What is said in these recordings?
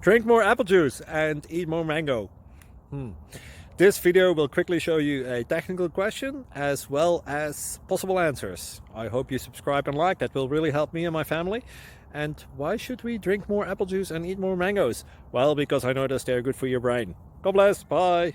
Drink more apple juice and eat more mango. This video will quickly show you a technical question as well as possible answers. I hope you subscribe and like, that will really help me and my family. And why should we drink more apple juice and eat more mangoes? Well, because I noticed they're good for your brain. God bless, bye!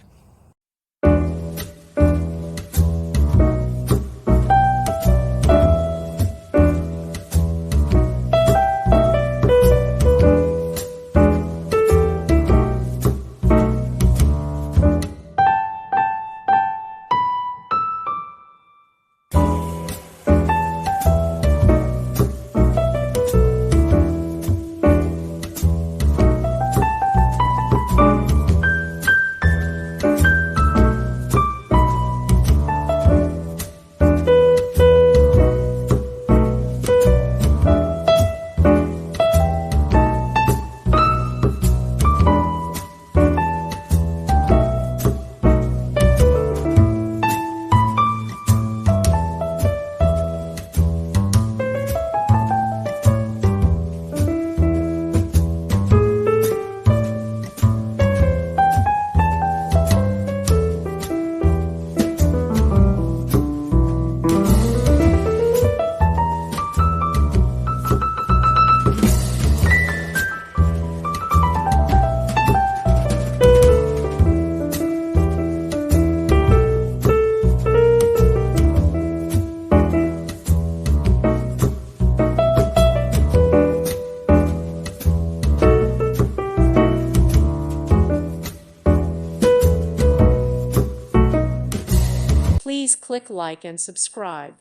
Please click like and subscribe.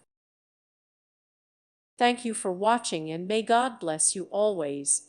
Thank you for watching and may God bless you always.